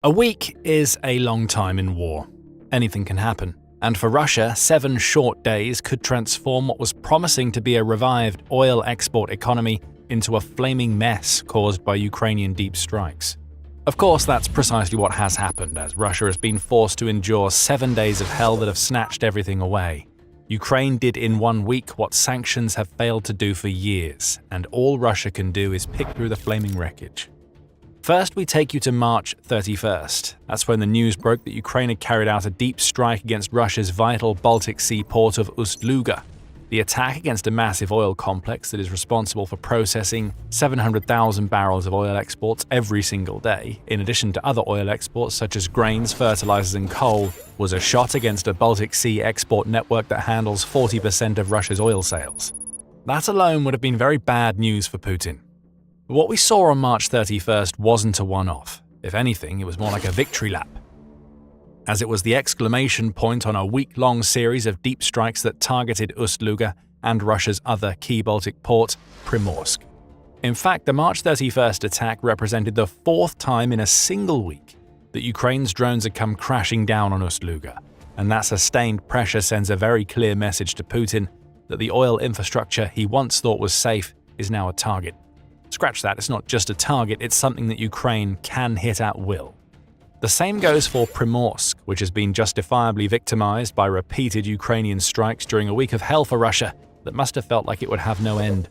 A week is a long time in war. Anything can happen. And for Russia, 7 short days could transform what was promising to be a revived oil export economy into a flaming mess caused by Ukrainian deep strikes. Of course, that's precisely what has happened, as Russia has been forced to endure 7 days of hell that have snatched everything away. Ukraine did in 1 week what sanctions have failed to do for years, and all Russia can do is pick through the flaming wreckage. First, we take you to March 31st. That's when the news broke that Ukraine had carried out a deep strike against Russia's vital Baltic Sea port of Ust-Luga. The attack against a massive oil complex that is responsible for processing 700,000 barrels of oil exports every single day, in addition to other oil exports such as grains, fertilizers and coal, was a shot against a Baltic Sea export network that handles 40% of Russia's oil sales. That alone would have been very bad news for Putin. But what we saw on March 31st wasn't a one-off. If anything, it was more like a victory lap, as it was the exclamation point on a week-long series of deep strikes that targeted Ust-Luga and Russia's other key Baltic port, Primorsk. In fact, the March 31st attack represented the 4th time in a single week that Ukraine's drones had come crashing down on Ust-Luga, and that sustained pressure sends a very clear message to Putin that the oil infrastructure he once thought was safe is now a target. Scratch that, it's not just a target, it's something that Ukraine can hit at will. The same goes for Primorsk, which has been justifiably victimized by repeated Ukrainian strikes during a week of hell for Russia that must have felt like it would have no end.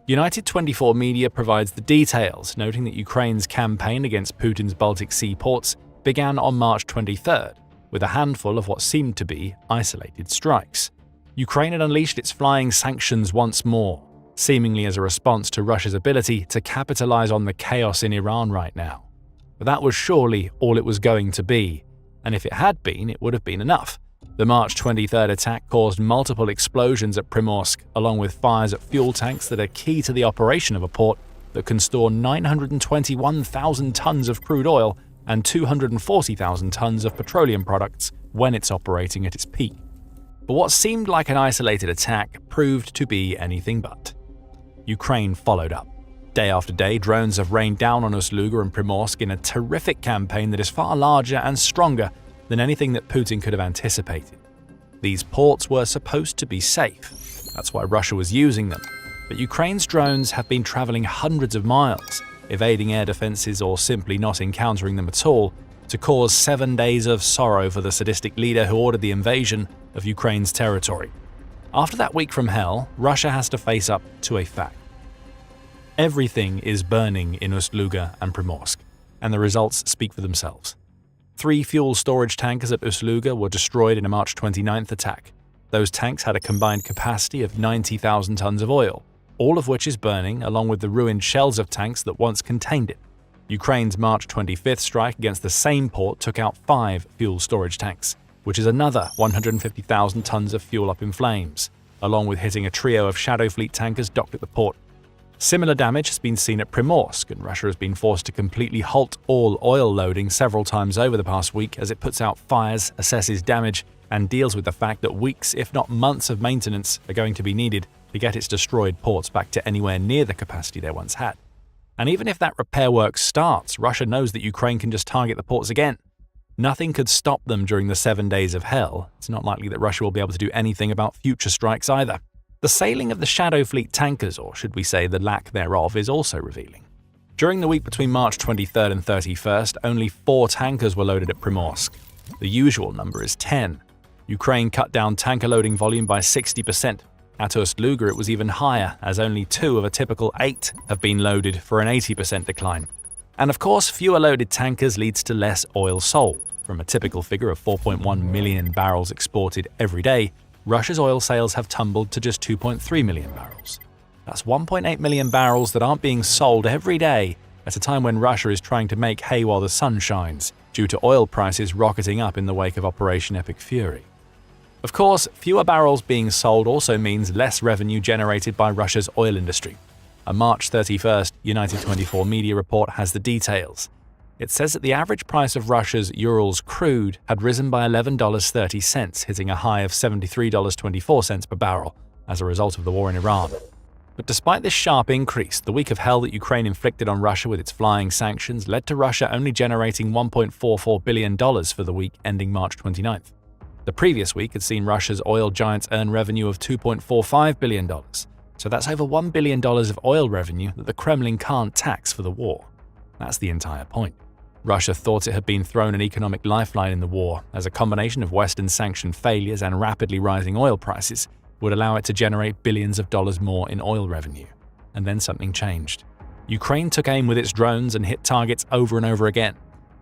United 24 Media provides the details, noting that Ukraine's campaign against Putin's Baltic Sea ports began on March 23rd, with a handful of what seemed to be isolated strikes. Ukraine had unleashed its flying sanctions once more, seemingly as a response to Russia's ability to capitalize on the chaos in Iran right now. But that was surely all it was going to be, and if it had been, it would have been enough. The March 23rd attack caused multiple explosions at Primorsk, along with fires at fuel tanks that are key to the operation of a port that can store 921,000 tons of crude oil and 240,000 tons of petroleum products when it's operating at its peak. But what seemed like an isolated attack proved to be anything but. Ukraine followed up. Day after day, drones have rained down on Ust-Luga and Primorsk in a terrific campaign that is far larger and stronger than anything that Putin could have anticipated. These ports were supposed to be safe. That's why Russia was using them. But Ukraine's drones have been traveling hundreds of miles, evading air defenses or simply not encountering them at all, to cause 7 days of sorrow for the sadistic leader who ordered the invasion of Ukraine's territory. After that week from hell, Russia has to face up to a fact. Everything is burning in Ust-Luga and Primorsk, and the results speak for themselves. 3 fuel storage tankers at Ust-Luga were destroyed in a March 29th attack. Those tanks had a combined capacity of 90,000 tons of oil, all of which is burning, along with the ruined shells of tanks that once contained it. Ukraine's March 25th strike against the same port took out 5 fuel storage tanks, which is another 150,000 tons of fuel up in flames, along with hitting a trio of Shadow Fleet tankers docked at the port. Similar damage has been seen at Primorsk, and Russia has been forced to completely halt all oil loading several times over the past week as it puts out fires, assesses damage, and deals with the fact that weeks, if not months of maintenance are going to be needed to get its destroyed ports back to anywhere near the capacity they once had. And even if that repair work starts, Russia knows that Ukraine can just target the ports again. Nothing could stop them during the 7 days of hell. It's not likely that Russia will be able to do anything about future strikes either. The sailing of the Shadow Fleet tankers, or should we say the lack thereof, is also revealing. During the week between March 23rd and 31st, only 4 tankers were loaded at Primorsk. The usual number is 10. Ukraine cut down tanker loading volume by 60%. At Ust-Luga, it was even higher, as only 2 of a typical 8 have been loaded for an 80% decline. And of course, fewer loaded tankers leads to less oil sold. From a typical figure of 4.1 million barrels exported every day, Russia's oil sales have tumbled to just 2.3 million barrels. That's 1.8 million barrels that aren't being sold every day at a time when Russia is trying to make hay while the sun shines, due to oil prices rocketing up in the wake of Operation Epic Fury. Of course, fewer barrels being sold also means less revenue generated by Russia's oil industry. A March 31st United 24 Media report has the details. It says that the average price of Russia's Urals crude had risen by $11.30, hitting a high of $73.24 per barrel as a result of the war in Iran. But despite this sharp increase, the week of hell that Ukraine inflicted on Russia with its flying sanctions led to Russia only generating $1.44 billion for the week ending March 29th. The previous week had seen Russia's oil giants earn revenue of $2.45 billion, so that's over $1 billion of oil revenue that the Kremlin can't tax for the war. That's the entire point. Russia thought it had been thrown an economic lifeline in the war, as a combination of Western sanction failures and rapidly rising oil prices would allow it to generate billions of dollars more in oil revenue. And then something changed. Ukraine took aim with its drones and hit targets over and over again.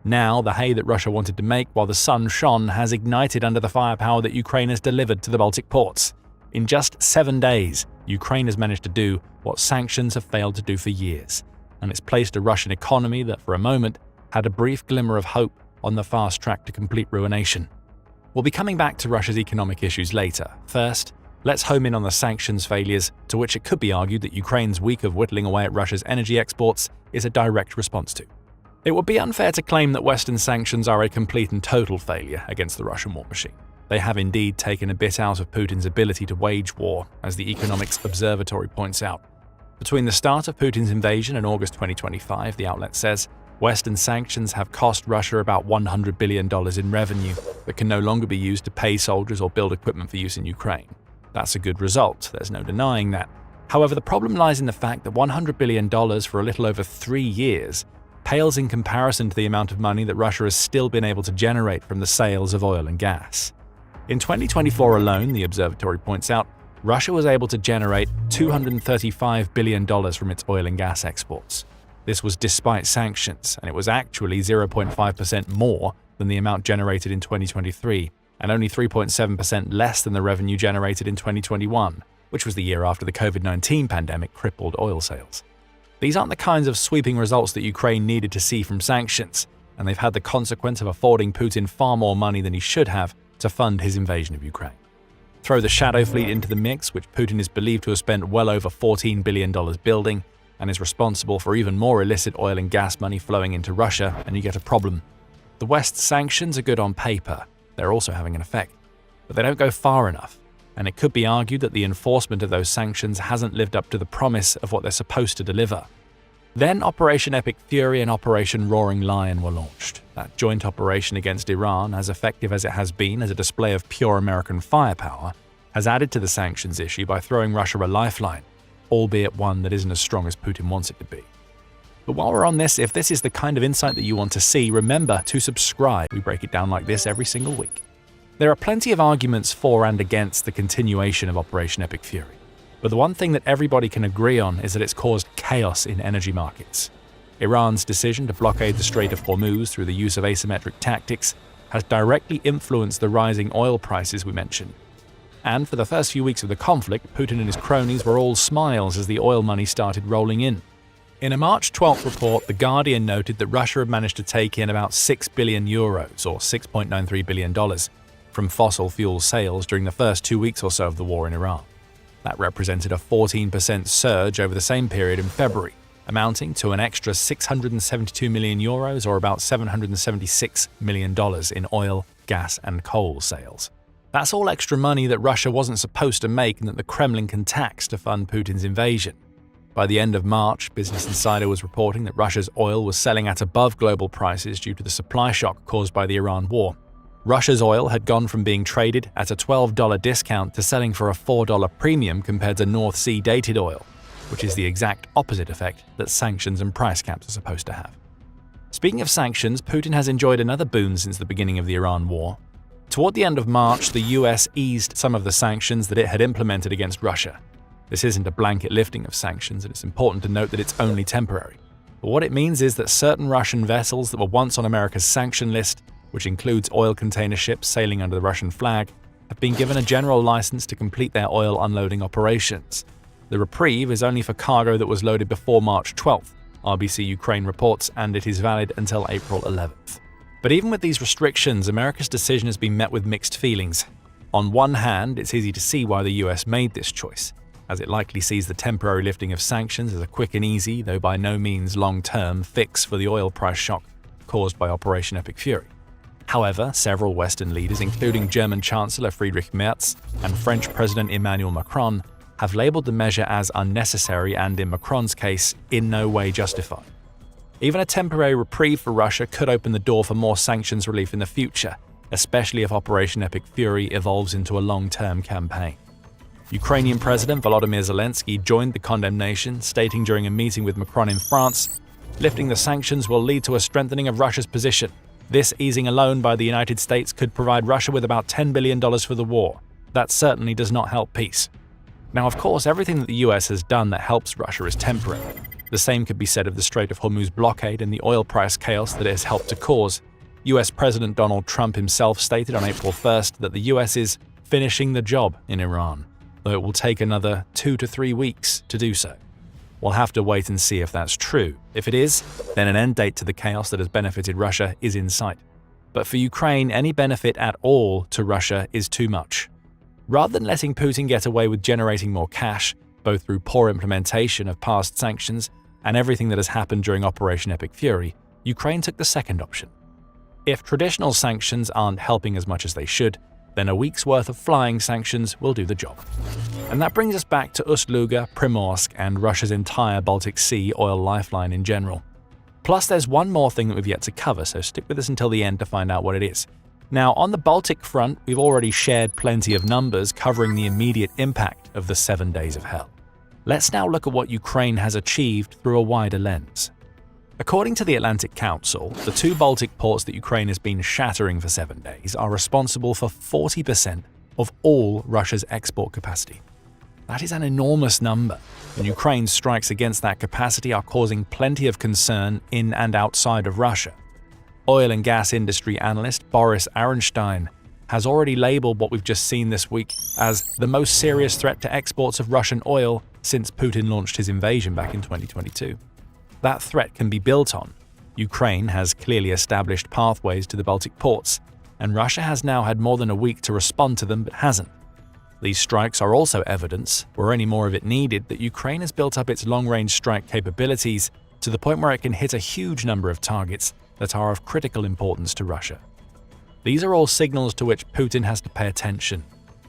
Now, the hay that Russia wanted to make while the sun shone has ignited under the firepower that Ukraine has delivered to the Baltic ports. In just 7 days, Ukraine has managed to do what sanctions have failed to do for years, and it's placed a Russian economy that, for a moment, had a brief glimmer of hope on the fast track to complete ruination. We'll be coming back to Russia's economic issues later. First, let's home in on the sanctions failures, to which it could be argued that Ukraine's week of whittling away at Russia's energy exports is a direct response to. It would be unfair to claim that Western sanctions are a complete and total failure against the Russian war machine. They have indeed taken a bit out of Putin's ability to wage war, as the Economics Observatory points out. Between the start of Putin's invasion and August 2025, the outlet says, Western sanctions have cost Russia about $100 billion in revenue that can no longer be used to pay soldiers or build equipment for use in Ukraine. That's a good result, there's no denying that. However, the problem lies in the fact that $100 billion for a little over 3 years pales in comparison to the amount of money that Russia has still been able to generate from the sales of oil and gas. In 2024 alone, the observatory points out, Russia was able to generate $235 billion from its oil and gas exports. This was despite sanctions, and it was actually 0.5% more than the amount generated in 2023, and only 3.7% less than the revenue generated in 2021, which was the year after the COVID-19 pandemic crippled oil sales. These aren't the kinds of sweeping results that Ukraine needed to see from sanctions, and they've had the consequence of affording Putin far more money than he should have to fund his invasion of Ukraine. Throw the Shadow Fleet into the mix, which Putin is believed to have spent well over $14 billion building, and is responsible for even more illicit oil and gas money flowing into Russia, and you get a problem. The West's sanctions are good on paper, they're also having an effect, but they don't go far enough, and it could be argued that the enforcement of those sanctions hasn't lived up to the promise of what they're supposed to deliver. Then Operation Epic Fury and Operation Roaring Lion were launched. That joint operation against Iran, as effective as it has been as a display of pure American firepower, has added to the sanctions issue by throwing Russia a lifeline, albeit one that isn't as strong as Putin wants it to be. But while we're on this, if this is the kind of insight that you want to see, remember to subscribe. We break it down like this every single week. There are plenty of arguments for and against the continuation of Operation Epic Fury, but the one thing that everybody can agree on is that it's caused chaos in energy markets. Iran's decision to blockade the Strait of Hormuz through the use of asymmetric tactics has directly influenced the rising oil prices we mentioned. And for the first few weeks of the conflict, Putin and his cronies were all smiles as the oil money started rolling in. In a March 12th report, The Guardian noted that Russia had managed to take in about €6 billion, or $6.93 billion, from fossil fuel sales during the first 2 weeks or so of the war in Iran. That represented a 14% surge over the same period in February, amounting to an extra €672 million, or about $776 million in oil, gas, and coal sales. That's all extra money that Russia wasn't supposed to make and that the Kremlin can tax to fund Putin's invasion. By the end of March, Business Insider was reporting that Russia's oil was selling at above global prices due to the supply shock caused by the Iran war. Russia's oil had gone from being traded at a $12 discount to selling for a $4 premium compared to North Sea dated oil, which is the exact opposite effect that sanctions and price caps are supposed to have. Speaking of sanctions, Putin has enjoyed another boon since the beginning of the Iran war. Toward the end of March, the US eased some of the sanctions that it had implemented against Russia. This isn't a blanket lifting of sanctions, and it's important to note that it's only temporary. But what it means is that certain Russian vessels that were once on America's sanction list, which includes oil container ships sailing under the Russian flag, have been given a general license to complete their oil unloading operations. The reprieve is only for cargo that was loaded before March 12th, RBC Ukraine reports, and it is valid until April 11th. But even with these restrictions, America's decision has been met with mixed feelings. On one hand, it's easy to see why the US made this choice, as it likely sees the temporary lifting of sanctions as a quick and easy, though by no means long-term, fix for the oil price shock caused by Operation Epic Fury. However, several Western leaders, including German Chancellor Friedrich Merz and French President Emmanuel Macron, have labeled the measure as unnecessary and, in Macron's case, in no way justified. Even a temporary reprieve for Russia could open the door for more sanctions relief in the future, especially if Operation Epic Fury evolves into a long-term campaign. Ukrainian President Volodymyr Zelensky joined the condemnation, stating during a meeting with Macron in France, "Lifting the sanctions will lead to a strengthening of Russia's position. This easing alone by the United States could provide Russia with about $10 billion for the war. That certainly does not help peace." Now, of course, everything that the US has done that helps Russia is temporary. The same could be said of the Strait of Hormuz blockade and the oil price chaos that it has helped to cause. US President Donald Trump himself stated on April 1st that the US is finishing the job in Iran, though it will take another 2 to 3 weeks to do so. We'll have to wait and see if that's true. If it is, then an end date to the chaos that has benefited Russia is in sight. But for Ukraine, any benefit at all to Russia is too much. Rather than letting Putin get away with generating more cash, both through poor implementation of past sanctions and everything that has happened during Operation Epic Fury, Ukraine took the second option. If traditional sanctions aren't helping as much as they should, then a week's worth of flying sanctions will do the job. And that brings us back to Ust-Luga, Primorsk, and Russia's entire Baltic Sea oil lifeline in general. Plus, there's one more thing that we've yet to cover, so stick with us until the end to find out what it is. Now, on the Baltic front, we've already shared plenty of numbers covering the immediate impact of the 7 days of hell. Let's now look at what Ukraine has achieved through a wider lens. According to the Atlantic Council, the 2 Baltic ports that Ukraine has been shattering for 7 days are responsible for 40% of all Russia's export capacity. That is an enormous number, and Ukraine's strikes against that capacity are causing plenty of concern in and outside of Russia. Oil and gas industry analyst Boris Aronstein has already labeled what we've just seen this week as the most serious threat to exports of Russian oil since Putin launched his invasion back in 2022. That threat can be built on. Ukraine has clearly established pathways to the Baltic ports, and Russia has now had more than a week to respond to them but hasn't. These strikes are also evidence, were any more of it needed, that Ukraine has built up its long-range strike capabilities to the point where it can hit a huge number of targets that are of critical importance to Russia. These are all signals to which Putin has to pay attention,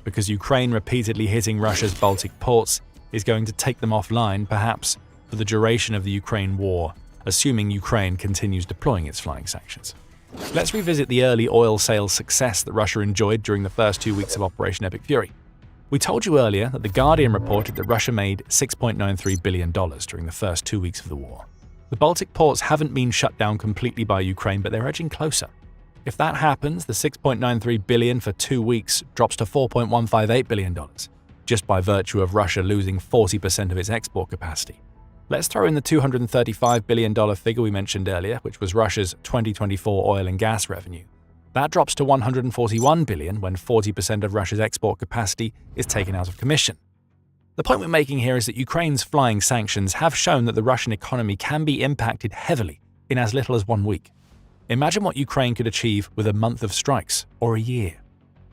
because Ukraine repeatedly hitting Russia's Baltic ports is going to take them offline, perhaps for the duration of the Ukraine war, assuming Ukraine continues deploying its flying sanctions. Let's revisit the early oil sales success that Russia enjoyed during the first 2 weeks of Operation Epic Fury. We told you earlier that The Guardian reported that Russia made $6.93 billion during the first 2 weeks of the war. The Baltic ports haven't been shut down completely by Ukraine, but they're edging closer. If that happens, the $6.93 billion for 2 weeks drops to $4.158 billion, just by virtue of Russia losing 40% of its export capacity. Let's throw in the $235 billion figure we mentioned earlier, which was Russia's 2024 oil and gas revenue. That drops to $141 billion when 40% of Russia's export capacity is taken out of commission. The point we're making here is that Ukraine's flying sanctions have shown that the Russian economy can be impacted heavily in as little as 1 week. Imagine what Ukraine could achieve with a month of strikes or a year.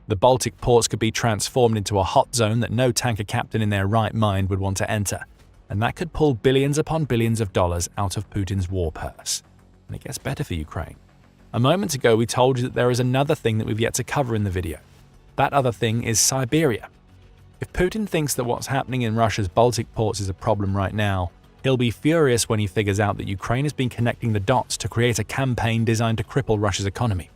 The Baltic ports could be transformed into a hot zone that no tanker captain in their right mind would want to enter, and that could pull billions upon billions of dollars out of Putin's war purse. And it gets better for Ukraine. A moment ago, we told you that there is another thing that we've yet to cover in the video. That other thing is Siberia. If Putin thinks that what's happening in Russia's Baltic ports is a problem right now, he'll be furious when he figures out that Ukraine has been connecting the dots to create a campaign designed to cripple Russia's economy.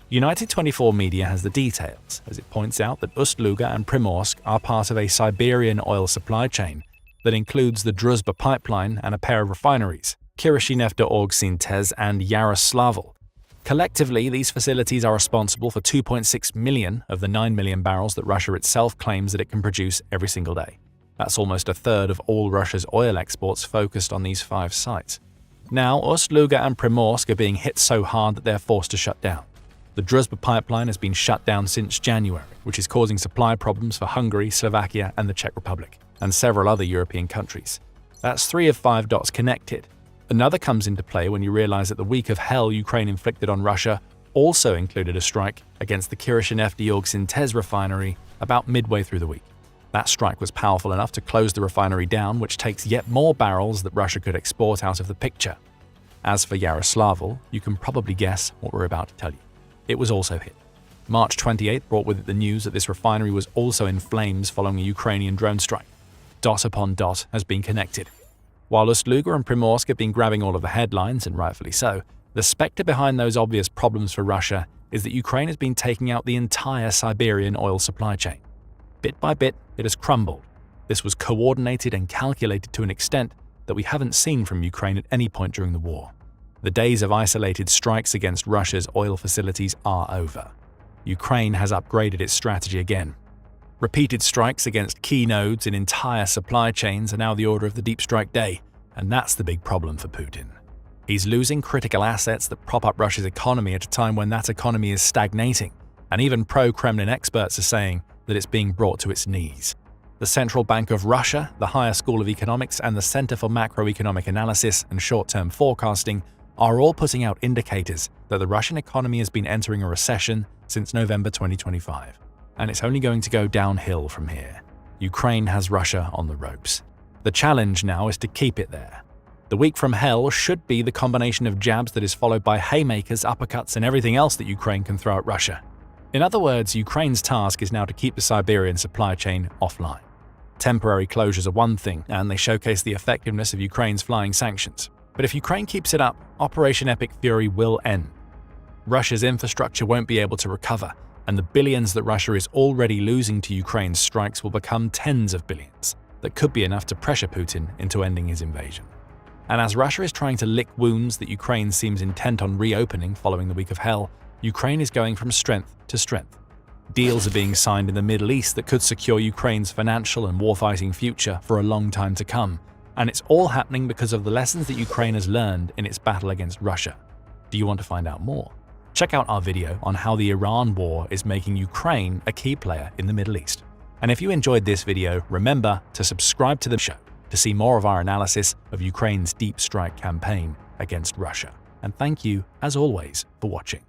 United 24 Media has the details, as it points out that Ust-Luga and Primorsk are part of a Siberian oil supply chain that includes the Druzhba pipeline and a pair of refineries, Kirishi and Yaroslavl. Collectively, these facilities are responsible for 2.6 million of the 9 million barrels that Russia itself claims that it can produce every single day. That's almost a third of all Russia's oil exports focused on these 5 sites. Now, Ust-Luga and Primorsk are being hit so hard that they're forced to shut down. The Druzhba pipeline has been shut down since January, which is causing supply problems for Hungary, Slovakia, and the Czech Republic, and several other European countries. That's 3 of 5 dots connected. Another comes into play when you realize that the week of hell Ukraine inflicted on Russia also included a strike against the Kirishi and Yaroslavl refinery about midway through the week. That strike was powerful enough to close the refinery down, which takes yet more barrels that Russia could export out of the picture. As for Yaroslavl, you can probably guess what we're about to tell you. It was also hit. March 28th brought with it the news that this refinery was also in flames following a Ukrainian drone strike. dot upon dot has been connected. While Ust-Luga and Primorsk have been grabbing all of the headlines, and rightfully so, the specter behind those obvious problems for Russia is that Ukraine has been taking out the entire Siberian oil supply chain. Bit by bit, it has crumbled. This was coordinated and calculated to an extent that we haven't seen from Ukraine at any point during the war. The days of isolated strikes against Russia's oil facilities are over. Ukraine has upgraded its strategy again. Repeated strikes against key nodes in entire supply chains are now the order of the deep strike day, and that's the big problem for Putin. He's losing critical assets that prop up Russia's economy at a time when that economy is stagnating, and even pro-Kremlin experts are saying that it's being brought to its knees. The Central Bank of Russia, the Higher School of Economics, and the Center for Macroeconomic Analysis and Short-Term Forecasting are all putting out indicators that the Russian economy has been entering a recession since November 2025, and it's only going to go downhill from here. Ukraine has Russia on the ropes. The challenge now is to keep it there. The week from hell should be the combination of jabs that is followed by haymakers, uppercuts, and everything else that Ukraine can throw at Russia. In other words, Ukraine's task is now to keep the Siberian supply chain offline. Temporary closures are one thing, and they showcase the effectiveness of Ukraine's flying sanctions. But if Ukraine keeps it up, Operation Epic Fury will end. Russia's infrastructure won't be able to recover, and the billions that Russia is already losing to Ukraine's strikes will become tens of billions that could be enough to pressure Putin into ending his invasion. And as Russia is trying to lick wounds that Ukraine seems intent on reopening following the week of hell, Ukraine is going from strength to strength. Deals are being signed in the Middle East that could secure Ukraine's financial and warfighting future for a long time to come, and it's all happening because of the lessons that Ukraine has learned in its battle against Russia. Do you want to find out more? Check out our video on how the Iran war is making Ukraine a key player in the Middle East. And if you enjoyed this video, remember to subscribe to the show to see more of our analysis of Ukraine's deep strike campaign against Russia. And thank you, as always, for watching.